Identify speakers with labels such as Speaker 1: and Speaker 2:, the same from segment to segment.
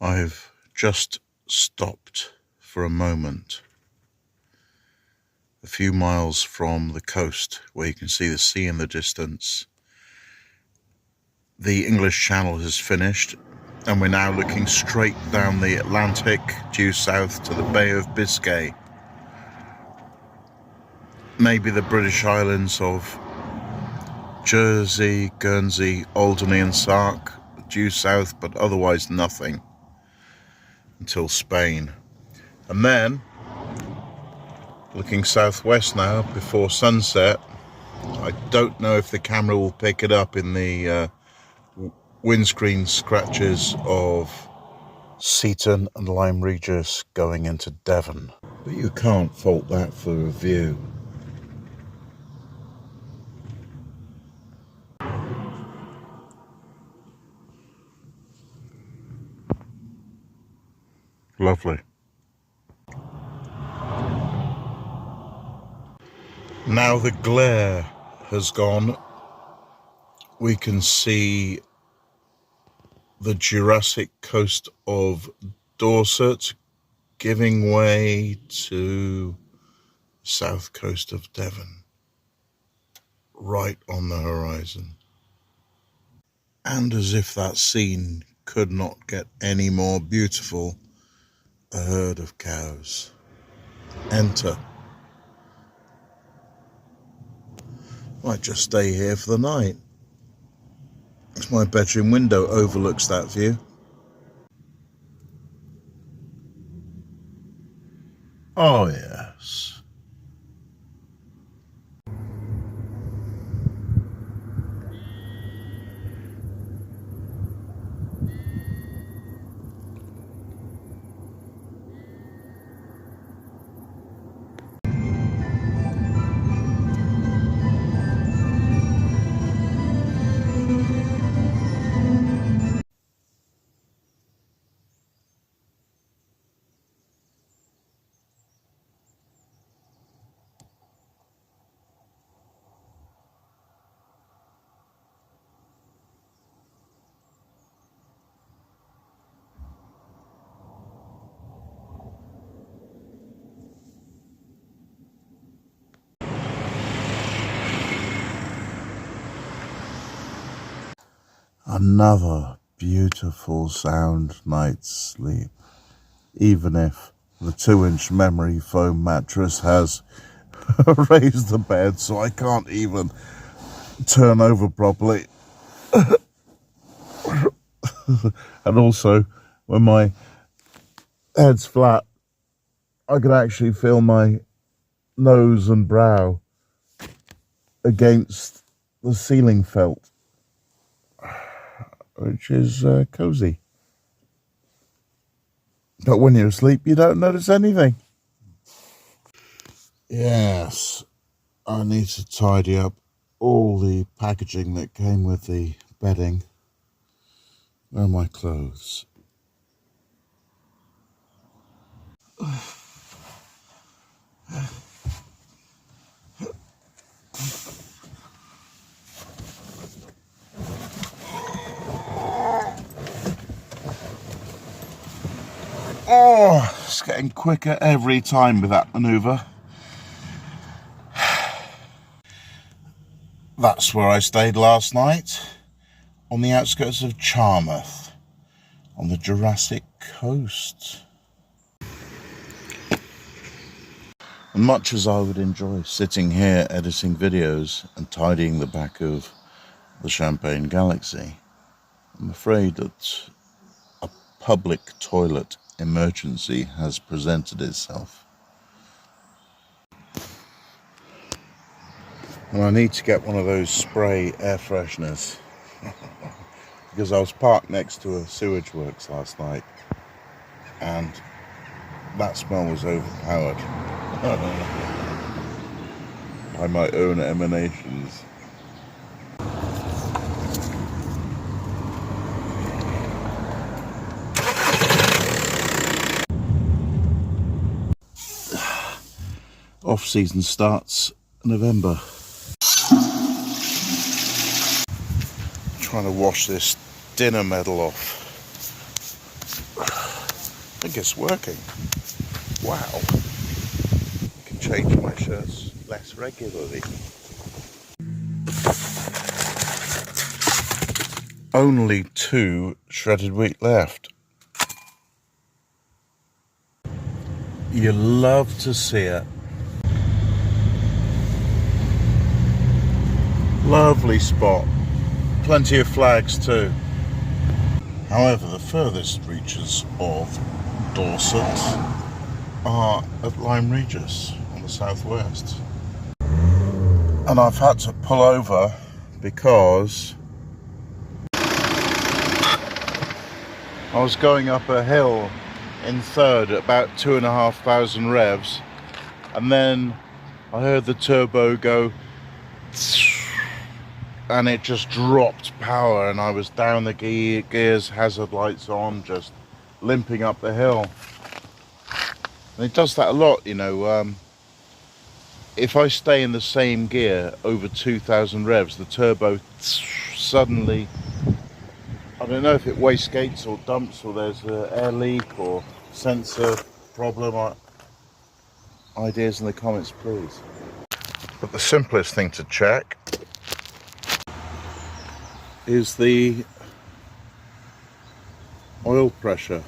Speaker 1: I've just stopped for a moment a few miles from the coast where you can see the sea in the distance. The English Channel has finished and we're now looking straight down the Atlantic due south to the Bay of Biscay. Maybe the British islands of Jersey, Guernsey, Alderney and Sark due south, but otherwise nothing until Spain. And then looking southwest now before sunset. I don't know if the camera will pick it up in the windscreen scratches of Seaton and Lyme Regis going into Devon, but you can't fault that for a view. Lovely. Now the glare has gone, we can see the Jurassic coast of Dorset giving way to south coast of Devon, right on the horizon. And as if that scene could not get any more beautiful, a herd of cows enter. Might just stay here for the night. My bedroom window overlooks that view. Oh yes. Another beautiful sound night's sleep, even if the 2-inch memory foam mattress has raised the bed so I can't even turn over properly. And also, when my head's flat, I can actually feel my nose and brow against the ceiling felt, which is cozy. But when you're asleep, you don't notice anything. Yes, I need to tidy up all the packaging that came with the bedding. Where are my clothes? Oh, it's getting quicker every time with that manoeuvre. That's where I stayed last night, on the outskirts of Charmouth, on the Jurassic coast. And much as I would enjoy sitting here editing videos and tidying the back of the Champagne Galaxy, I'm afraid that a public toilet emergency has presented itself. And I need to get one of those spray air fresheners because I was parked next to a sewage works last night and that smell was overpowered by my own emanations. Off-season starts November. Trying to wash this dinner medal off. I think it's working. Wow. I can change my shirts less regularly. Only 2 shredded wheat left. You love to see it. Lovely spot. Plenty of flags too. However, the furthest reaches of Dorset are at Lyme Regis on the southwest. And I've had to pull over because I was going up a hill in third at about 2,500 revs, and then I heard the turbo go and it just dropped power, and I was down the gears, hazard lights on, just limping up the hill. And it does that a lot, you know. If I stay in the same gear over 2,000 revs, the turbo suddenly, I don't know if it wastegates or dumps, or there's an air leak or sensor problem. Ideas in the comments, please. But the simplest thing to check is the oil pressure.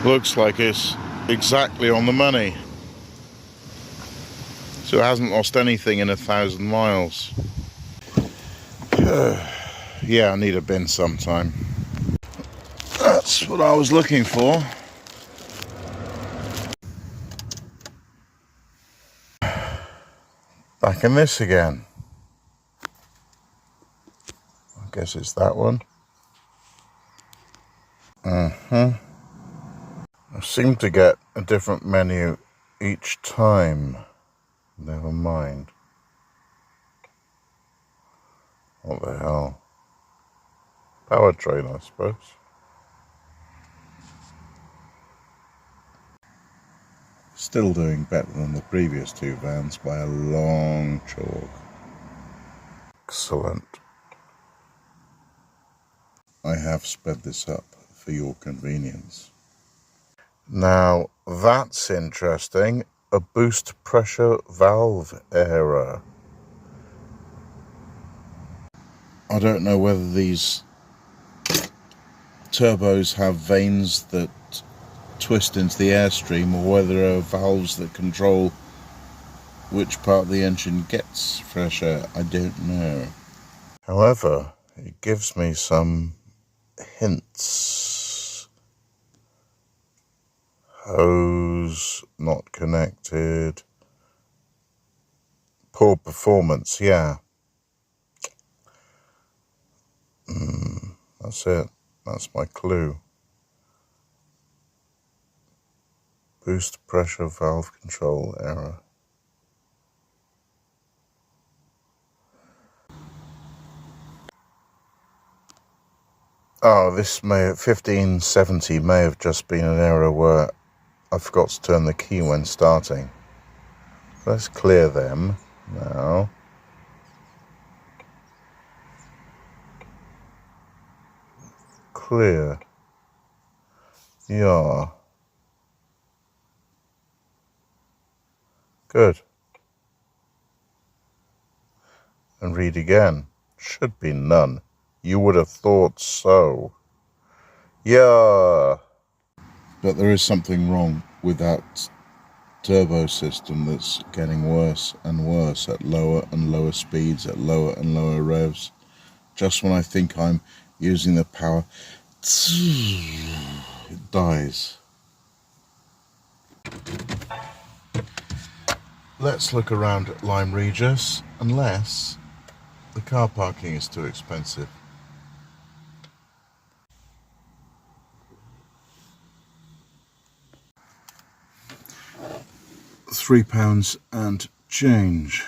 Speaker 1: Looks like it's exactly on the money. So it hasn't lost anything in 1,000 miles. Yeah, I need a bin sometime. That's what I was looking for. Back in this again. I guess it's that one. I seem to get a different menu each time. Never mind. What the hell? Powertrain, I suppose. Still doing better than the previous 2 vans by a long chalk. Excellent. I have sped this up for your convenience. Now that's interesting. A boost pressure valve error. I don't know whether these turbos have vanes that twist into the airstream, or whether there are valves that control which part of the engine gets fresh air. I don't know. However, it gives me some hints. Hose not connected. Poor performance, yeah. That's it. That's my clue. Boost pressure valve control error. Oh, this may 1570 may have just been an error where I forgot to turn the key when starting. Let's clear them now. Clear. Yeah. Good. And read again. Should be none. You would have thought so. Yeah. But there is something wrong with that turbo system that's getting worse and worse at lower and lower speeds, at lower and lower revs. Just when I think I'm using the power, it dies. Let's look around at Lyme Regis, unless the car parking is too expensive. £3 and change.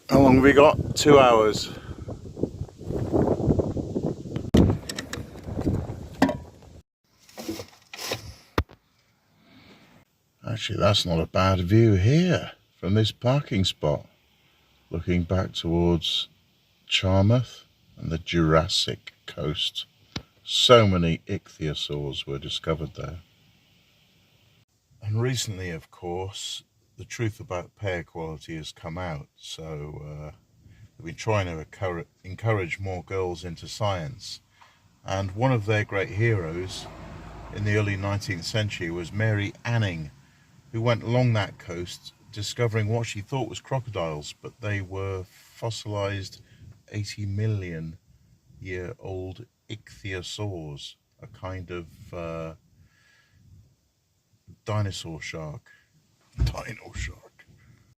Speaker 1: How long have we got? 2 hours. Actually, that's not a bad view here from this parking spot, looking back towards Charmouth and the Jurassic coast. So many ichthyosaurs were discovered there. And recently, of course, the truth about pay equality has come out, so they've been trying to encourage more girls into science. And one of their great heroes in the early 19th century was Mary Anning, who went along that coast discovering what she thought was crocodiles, but they were fossilized 80 million year old ichthyosaurs, a kind of dinosaur shark. Dino shark.